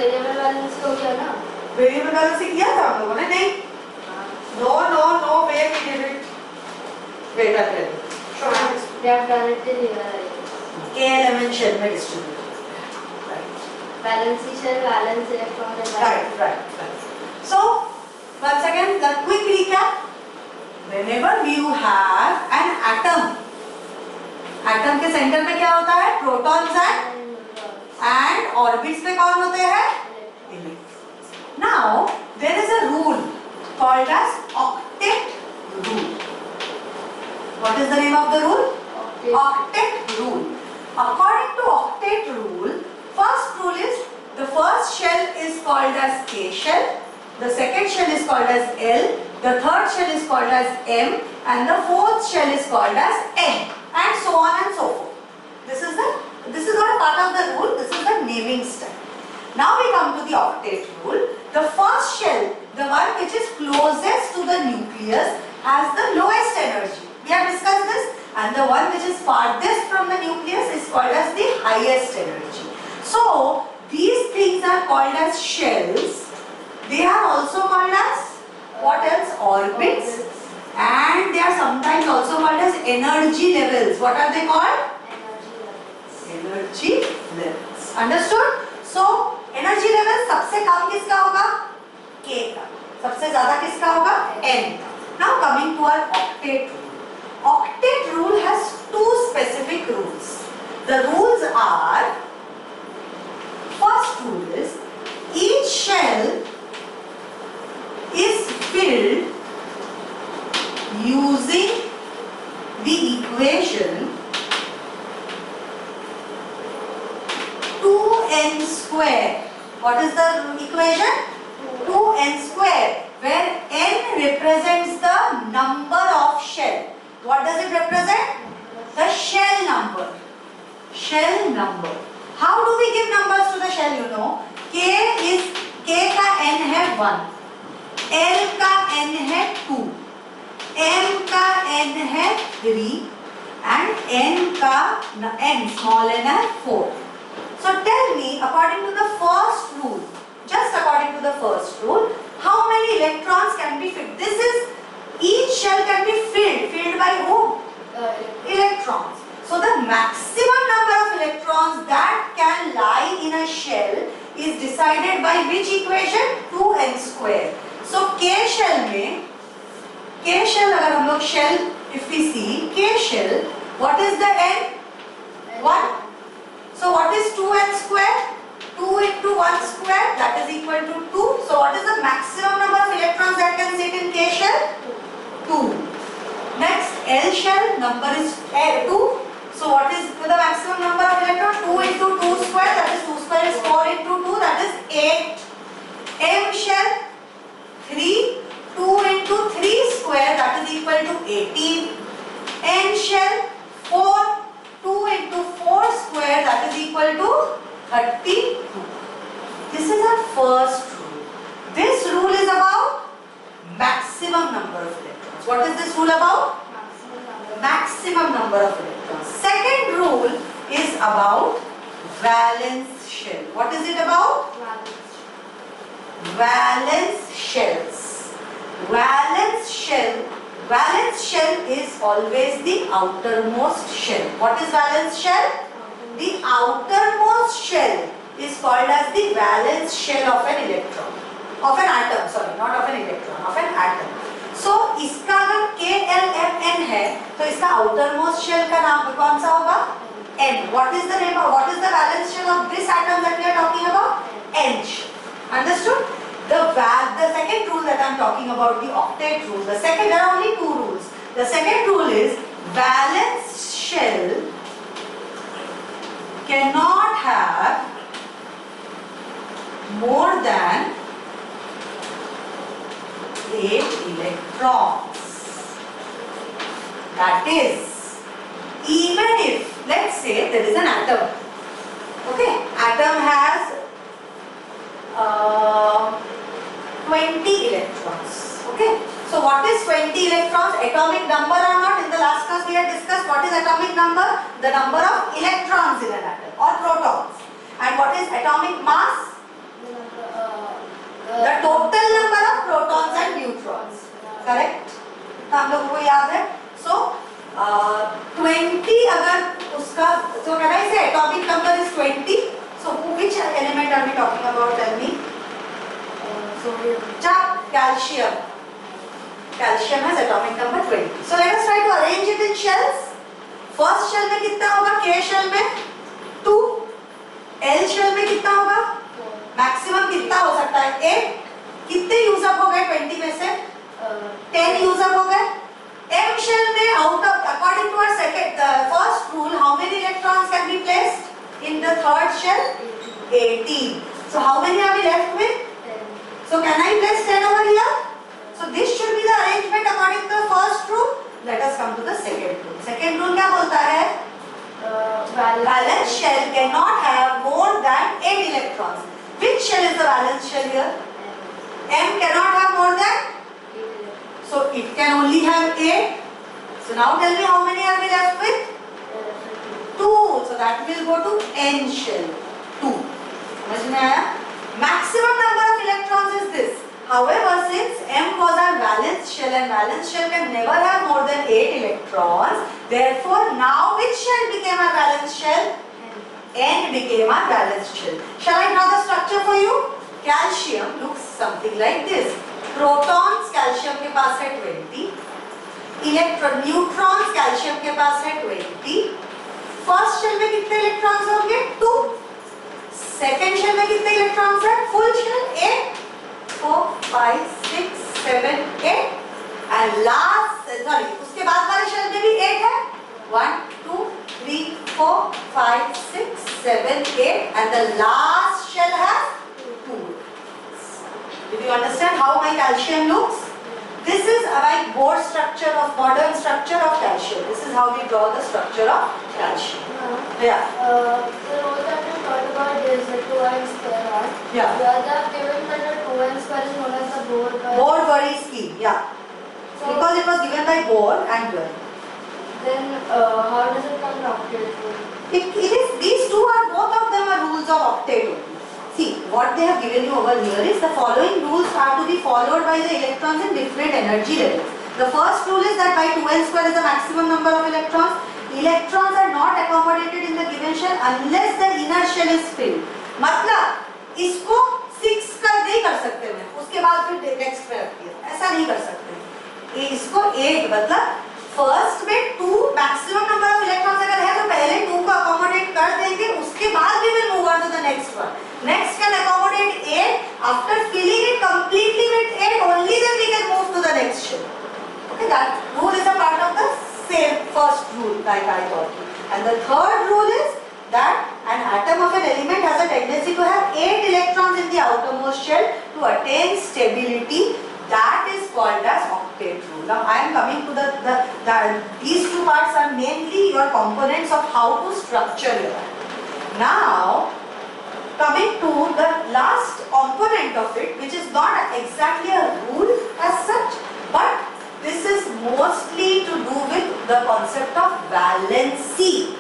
Variable balance हो गया ना? वेरिएबल बैलेंस किया था हम लोगों ने? नहीं, no no no, where we did it, wait a minute, show me, We have done it in here. K11 shell में distribute, Valence shell, valence electron and right. So once again, the quick recap. Whenever you have an atom, atom के centre में क्या होता है? Protons and orbits पे कौन होते हैं? Electrons. Now there is a rule called as octet rule. What is the name of the rule? Octet rule. According to octet rule, first rule is the first shell is called as K shell, the second shell is called as L, the third shell is called as M, and the fourth shell is called as N, and so on and so forth. This is not a part of the rule, this is the naming style. Now we come to the octet rule. The first shell, the one which is closest to the nucleus, has the lowest energy. We have discussed this. And the one which is farthest from the nucleus is called as the highest energy. So these things are called as shells. They are also called as what else? Orbits. And they are sometimes also called as energy levels. What are they called? Energy levels. Understood? So energy level सबसे कम किसका होगा? K का. सबसे ज़्यादा किसका होगा? N का. Now coming to our octet rule. Octet rule has two specific rules. The rules are, first rule is each shell is filled using the equation 2n square. What is the equation? 2n square, where n represents the number of shell. What does it represent? The shell number. Shell number. How do we give numbers to the shell? You know, K का n है 1, L का n है 2, M का n है 3, and N का n small n है 4. So tell me, according to the first rule, just according to the first rule, how many electrons can be filled? This is, each shell can be filled by whom? Electrons. So the maximum number of electrons that can lie in a shell is decided by which equation? 2n square. So K shell में, K shell अगर हम लोग shell, if we see K shell, what is the n? 1. So what is 2n square? 2 into 1 square, that is equal to 2. So what is the maximum number of electrons that can sit in K shell? 2. Next, L shell number is 2. So what is the maximum number of electrons? 2 into 2 square, that is 2 square is 4 into 2, that is 8. M shell 3. 2 into 3 square, that is equal to 18. N shell 4. 2 into 4 square, that is equal to 32. This is our first rule. This rule is about maximum number of electrons. What is this rule about? Maximum number of electrons. Second rule is about valence shell. What is it about? Valence shells. Valence shell is always the outermost shell. What is valence shell? The outermost shell is called as the valence shell of an electron, of an atom, sorry, not of an electron, of an atom. So इसका अगर KLMN है, तो इसका outermost shell का नाम कौन सा होगा? N. What is the name of, what is the valence shell of this atom that we are talking about? N shell. Understood? The second rule that I am talking about, the octet rule. There are only two rules. The second rule is valence shell cannot have more than 8 electrons. That is, even if, let's say there is an atom. Okay, atom has 20 electrons. Okay, so what is 20 electrons? Atomic number or not? In the last class we had discussed what is atomic number? The number of electrons in an atom or protons. And what is atomic mass? The total number of protons and neutrons. Correct? तो हम लोगों को याद है. So 20 अगर उसका, so can I say atomic number is 20? So which element are we talking about? Tell me. Calcium. Calcium has atomic number 20. So let us try to arrange it in shells. First shell में कितना होगा? K shell में 2. L shell में कितना होगा? Maximum कितना हो सकता है? 8. कितने यूज अप हो गए 20 में से? 10 यूज अप हो गए. M shell में out of, according to our first rule, how many electrons can be placed in the third shell? 18. So how many are we left with? So can I place 10 over here? So this should be the arrangement according to the first rule. Let us come to the second rule. Second rule क्या बोलता है? Valence shell cannot have more than 8 electrons. Which shell is the valence shell here? M cannot have more than? So it can only have 8. So now tell me how many are we left with? 2. So that will go to N shell. 2. समझ में आया? Maximum number of electrons is this. However, since M was our valence shell and valence shell can never have more than 8 electrons, therefore now which shell became our valence shell? N became our valence shell. Shall I draw the structure for you? Calcium looks something like this. Protons calcium के पास है 20. Neutrons calcium के पास है 20. First shell में कितने electrons होंगे? 2. Second shell में कितने electrons है? Full shell 8. 4, 5, 6, 7, 8. And last, sorry, उसके बाद वाले shell में भी 8 है. 1, 2, 3, 4, 5, 6, 7, 8. And the last shell has 2. Did you understand how my calcium looks? This is like board structure of modern structure of calcium. This is how we draw the structure of calcium. Yeah. The rule that you talked about is the 2n square one. Yeah. The other given that the 2n square is known as the Bohr-Bury scheme. Yeah. So, Because it was given by Bohr and Bury. then how does it come to octet rule? It is, these two are, both of them are rules of octet only. See, what they have given you over here is the following rules are to be followed by the electrons in different energy levels. The first rule is that by 2n square is the maximum number of electrons. Electrons are not accommodated in the given shell unless the inner shell is filled. मतलब इसको 6 नहीं कर सकते मैं, उसके बाद फिर next पे रखती है, ऐसा नहीं कर सकते. इसको 8 मतलब फर्स्ट में 2 मैक्सिमम नंबर ऑफ इलेक्ट्रॉन्स अगर है तो पहले 2 को अकोमोडेट कर देंगे, उसके बाद we will move on to the next one. Next can accommodate 8. After filling it completely with 8, only then we can move to the next shell. Okay, that rule is a part of the same first rule like I taught you. And the third rule is that an atom of an element has a tendency to have 8 electrons in the outermost shell to attain stability. That is called as octet rule. Now I am coming to these two parts are mainly your components of how to structure your atom. Now coming to the last component of it, which is not exactly a rule as such, but this is mostly to do with the concept of valency.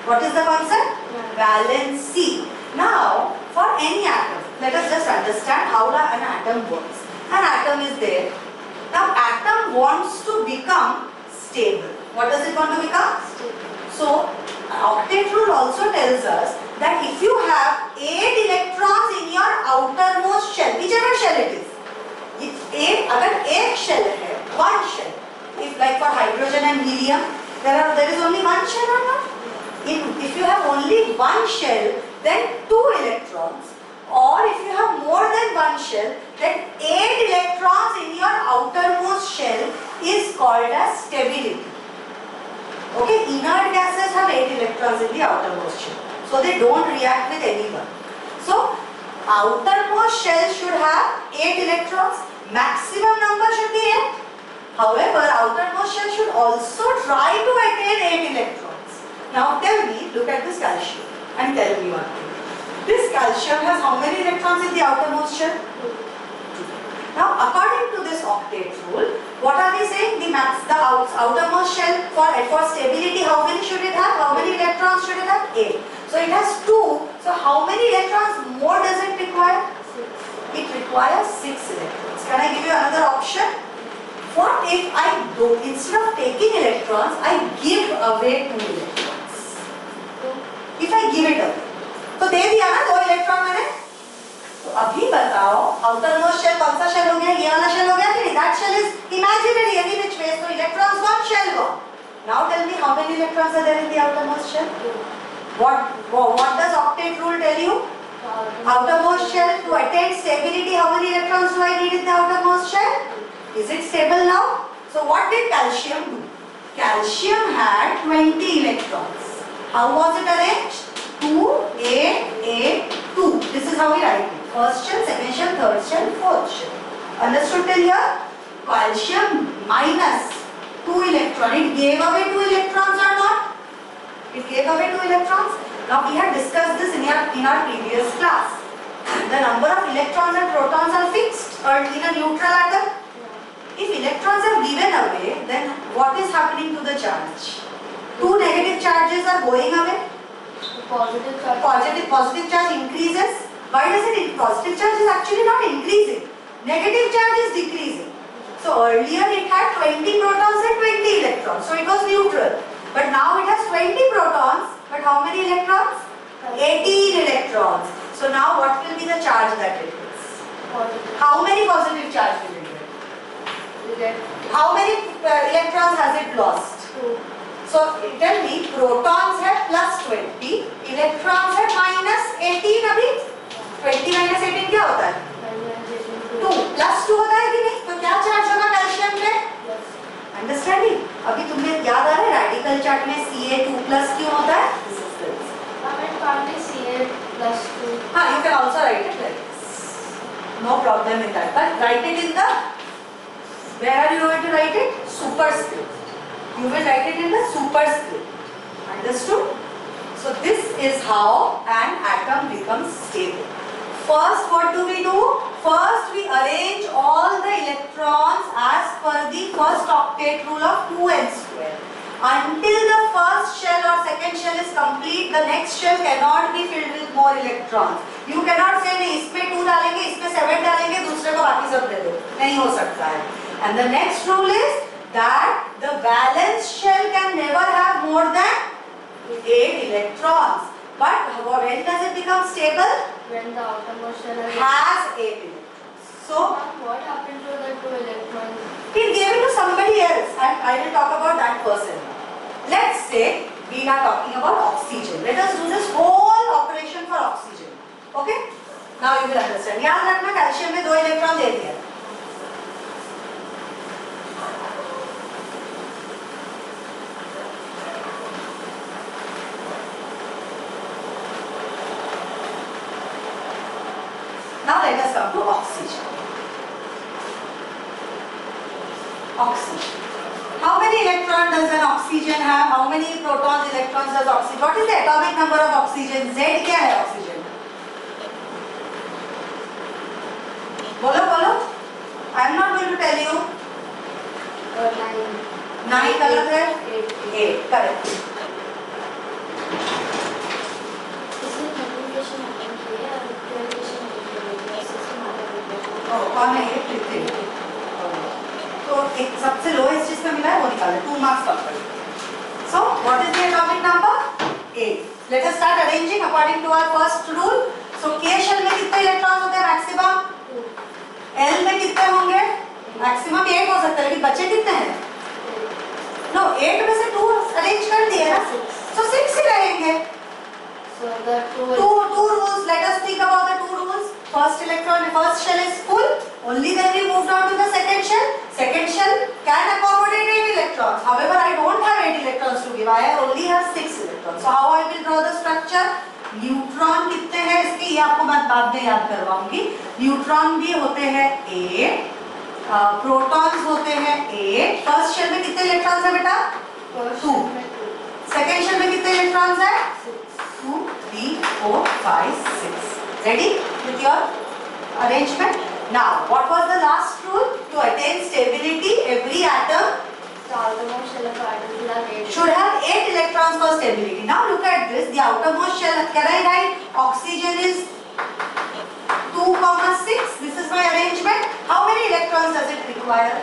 What is the concept? Valency. Now, for any atom, let us just understand how an atom works. An atom is there. Now, atom wants to become stable. What does it want to become? So, octet rule also tells us that if you have 8 electrons in your outermost shell, whichever shell it is, अगर एक shell है, one shell, if like for hydrogen and helium, there is only one shell or not? If you have only one shell, then 2 electrons, or if you have more than one shell, then 8 electrons in your outermost shell is called as stability. Okay, inert gases have 8 electrons in the outermost shell, so they don't react with anyone. So, outermost shell should have 8 electrons, maximum number should be 8. However, outermost shell should also try to attain 8 electrons. Now tell me, look at this calcium and tell me one thing. This calcium has how many electrons in the outermost shell? 2. Now according to this octet rule, what are we saying? The outermost shell for stability, how many should it have? How many electrons should it have? 8. So it has 2. So how many electrons more does it require? 6. It requires 6 option. What if I do, instead of taking electrons, I give away 2 electrons? If I give it away, तो दे दिया ना 2 electron मैंने. तो अभी बताओ outer most shell कौन सा shell हो गया? ये वाला शेल हो गया कि नहीं? That shell is imaginary any which way, so electrons gone, shell gone. Now tell me how many electrons are there in the outermost shell? What does octet rule tell you? Outermost shell, to attain stability, how many electrons do I need in the outermost shell? Is it stable now? So what did calcium do? Calcium had 20 electrons. How was it arranged? 2, 8, 8, 2. This is how we write it. First shell, second shell, third shell, fourth shell. Understood till here? Calcium minus 2 electrons. It gave away 2 electrons or not? It gave away 2 electrons. Now we had discussed this in our previous class. The number of electrons and protons are fixed or in a neutral atom. If electrons are given away, then what is happening to the charge? 2 negative charges are going away. Positive charge. Positive charge increases. Why does it increase? Positive charge is actually not increasing. Negative charge is decreasing. So earlier it had 20 protons and 20 electrons. So it was neutral. But now it has 20 protons. But how many electrons? 18 electrons. So now what will be the charge that it is? Positive. How many positive charge will it get? How many electrons has it lost? 2. So tell me, protons है plus 20, electrons है minus 18 अभी. 20 minus 18 क्या होता है? 2 plus 2 होता है कि नहीं? तो क्या चार्ज होगा कैल्शियम में? अंडरस्टैंडिंग? अभी तुम्हें याद आ रहा है रेडिकल चार्ट में Ca2 plus क्यों होता है? This is this. It can't be Ca plus 2. हाँ, you can also write it like this. No problem in that. But write it in the, where are you going to write it? Superscript. You will write it in the superscript. Understood? So this is how an atom becomes stable. First, what do? First, we arrange all the electrons as per the first octet rule of 2n square. Until the first shell or second shell is complete, the next shell cannot be filled with more electrons. You cannot say नहीं इसमें 2 डालेंगे, इसमें 7 डालेंगे, दूसरे को बाकी सब दे दो. नहीं हो सकता है. And the next rule is that the valence shell can never have more than 8 electrons. But when does it become stable? When the outermost shell Has 8 electrons. So what happened to the 2 electrons? it gave it to somebody else, and I will talk about that person. Let's say we are talking about oxygen. Let us do this whole operation for oxygen. Okay? Now you will understand. याद रखना calcium में 2 electron दे दिया. Now let us come to oxygen. Oxygen. How many electrons does an oxygen have? How many protons, electrons does oxygen? What is the atomic number of oxygen? Z क्या है oxygen? बोलो बोलो. I am not going to tell you. 9. 9 गलत है. 8. 8 correct. इसमें multiplication अपन किया और multiplication कौन है ये? पृथ्वी. तो एक सबसे लोएस्ट जिसमें मिला है वो निकाले. 2 marks कम करें. So what is the atomic number? 8. Let us start arranging according to our first rule. So K shell में कितने इलेक्ट्रॉन होते हैं मैक्सिमम? L में कितने होंगे? मैक्सिमम 8 हो सकता है, लेकिन बचे कितने हैं? No, 8 में से 2 अरेंज कर दिए ना. So 6 ही रहेंगे. So the 2 Two rules. Let us think about the 2 rules. First shell is full. Only then we moved on to the second shell. Second shell can accommodate 8 electrons. However, I don't have 8 electrons to give. I only have 6 electrons. So how I will draw the structure? Neutron कितने हैं इसके, ये आपको मैं बाद में याद करवाऊंगी. Neutron भी होते हैं 8, प्रोटॉन्स होते हैं 8. फर्स्ट शेल में कितने इलेक्ट्रॉन्स है बेटा? 2. सेकेंड शेल में कितने इलेक्ट्रॉन्स है? 2, 3, 4, 5, 6. Ready with your arrangement? Now, what was the last rule? To attain stability, every atom the outermost shell of atom will have 8. should have 8 electrons for stability. Now look at this. The outermost shell, can I write oxygen is 2, 6? This is my arrangement. How many electrons electrons does it require?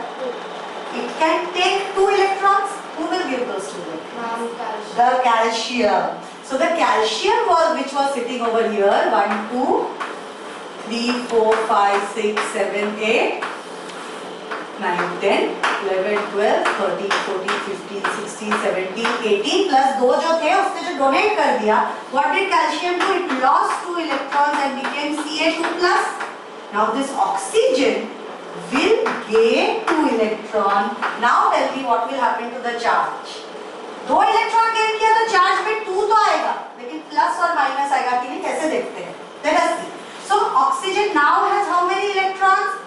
It can take 2 electrons. Who will give those 2 electrons? The calcium. So the calcium which was sitting over here, 1, 2, 3, 4, 5, 6, 7, 8, 9, 10, 11, 12, 13, 14, 15, 16, 17, 18 plus दो जो थे उसने जो donate कर दिया, what did calcium do? It lost 2 electrons and became Ca2 plus. Now this oxygen will gain 2 electron. Now tell me what will happen to the charge. 2 electron gain किया तो charge में 2 तो आएगा, लेकिन प्लस और minus आएगा कि नहीं, कैसे देखते हैं? Let us see. So oxygen now has how many electrons?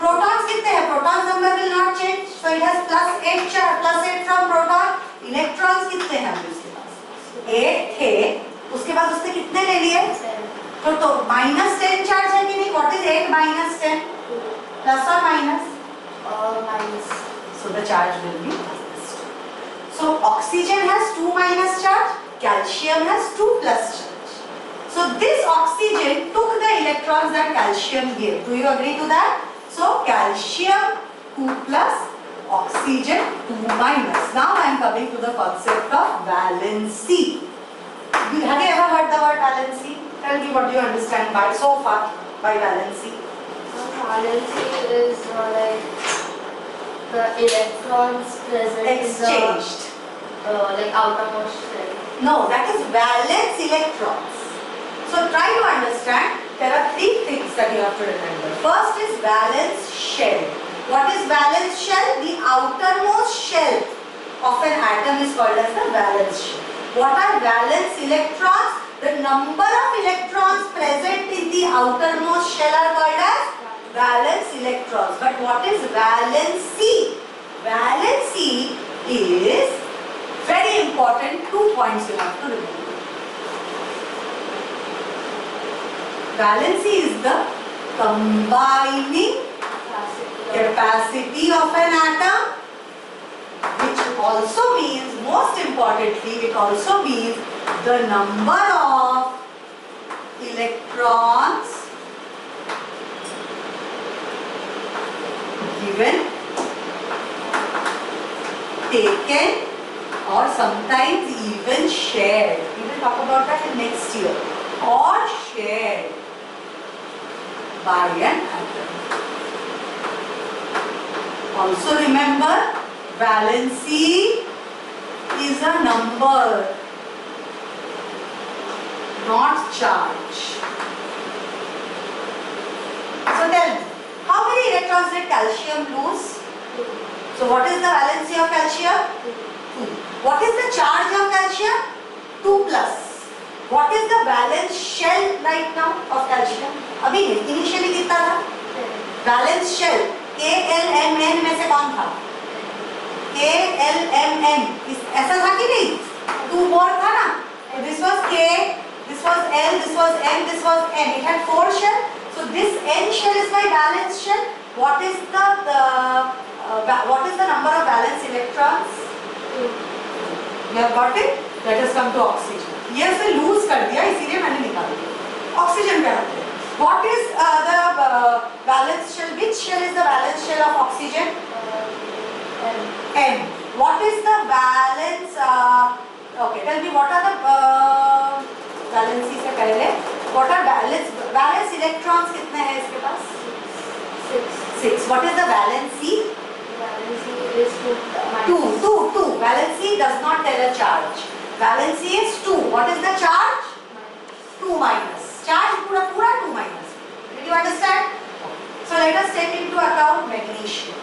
Protons कितने हैं? Protons number will not change. So it has plus 8 charge, plus 8 from proton. Electrons कितने हैं अभी उसके पास? 8 थे. उसके बाद उसने कितने ले लिए? तो minus 10 चार्ज है कि नहीं? What is 8 minus 10? Plus or minus? Minus. So the charge will be minus 2. So oxygen has 2 minus charge, calcium has 2 plus charge. So this oxygen took the electrons that calcium gave. Do you agree to that? So calcium 2 plus, oxygen 2 minus. Now I am coming to the concept of valency. Have you ever heard the word valency? Tell me what you understand by so far by valency. Valency is like the electrons present Exchanged. in the like outermost shell. No, that is valence electrons. So try to understand. There are 3 things that you have to remember. First is valence shell. What is valence shell? The outermost shell of an atom is called as the valence shell. What are valence electrons? The number of electrons present in the outermost shell are called as valence electrons. But what is valency? Valency is very important. 2 points you have to remember. Valency is the combining capacity of an atom, which also means, most importantly, it also means the number of electrons given, taken, or sometimes even shared. We will talk about that in next year. Or shared by an atom. Also remember, valency is a number, not charge. So tell me, how many electrons did calcium lose? So what is the valency of calcium? 2. What is the charge of calcium? 2 plus. What is the valence shell right now of calcium? अभी initially कितना था? Valence shell KLMN में से कौन था? KLMN ऐसा था कि नहीं? 2 more था ना? This was K, this was L, this was M, this was N. It had 4 shell. So this N shell is my valence shell. What is the number of valence electrons? 2. You have got it? Let us come to oxygen. ये उसे loose कर दिया, इसीलिए मैंने निकाल दिया. Oxygen पे आते हैं. What is the valence shell? Which shell is the valence shell of oxygen? N. What is the valence? Okay, tell me what are the valency से पहले? What are valence electrons कितने हैं इसके पास? 6. What is the valency? Valency is 2. 2. Valency does not tell a charge. Valency is 2. What is the charge? 2 minus. Charge pura 2 minus. Did you understand? So let us take into account magnesium.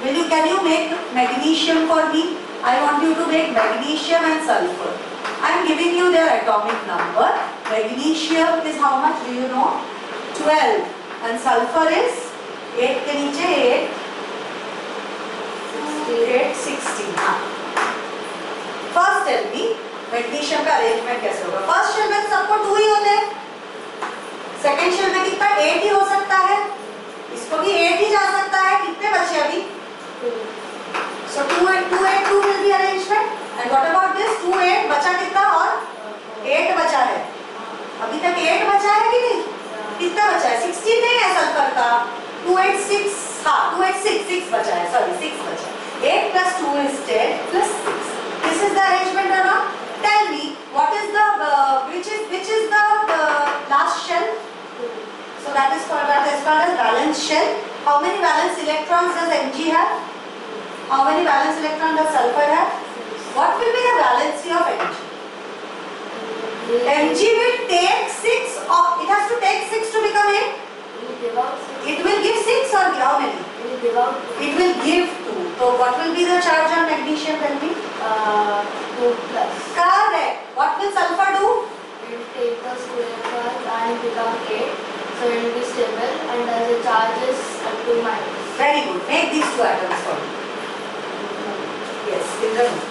Can you make magnesium for me? I want you to make magnesium and sulfur. I am giving you their atomic number. Magnesium is how much? Do you know? 12. And sulfur is 8 के नीचे 8, 16. First tell me, magnesium का arrangement कैसे होगा? First shell में सबको 2 ही होते हैं. Second shell में कितना 8 ही हो सकता है. इसको भी 8 ही जा सकता है. कितने बचे अभी? 2. So 2 and 2 8 2 will be arrangement. And what about this? 2 8 बचा कितना और 8 बचा है. अभी तक 8 बचा है कि नहीं? कितना बचा है? 16 नहीं है सल्फर का. 2 8 6 हाँ 2 8 6 6 बचा है, sorry 6 बचा है. 8 plus 2 is 10 plus 6. This is the arrangement or not? Tell me what is the which is the last shell? So that is called as valence shell. How many valence electrons does Mg have? How many valence electrons does sulfur have? What will be the valency of Mg? Mg will take 6 or it has to take 6 to become 8. It will give 6 or how many? It will give 2. So what will be the charge on magnesium? Tell me. 2 plus. Correct. What will sulfur do? It will take the square charge and become 8. So it will be stable and the charge is up to minus. Very good. Make these two atoms for me. Yes, in the room.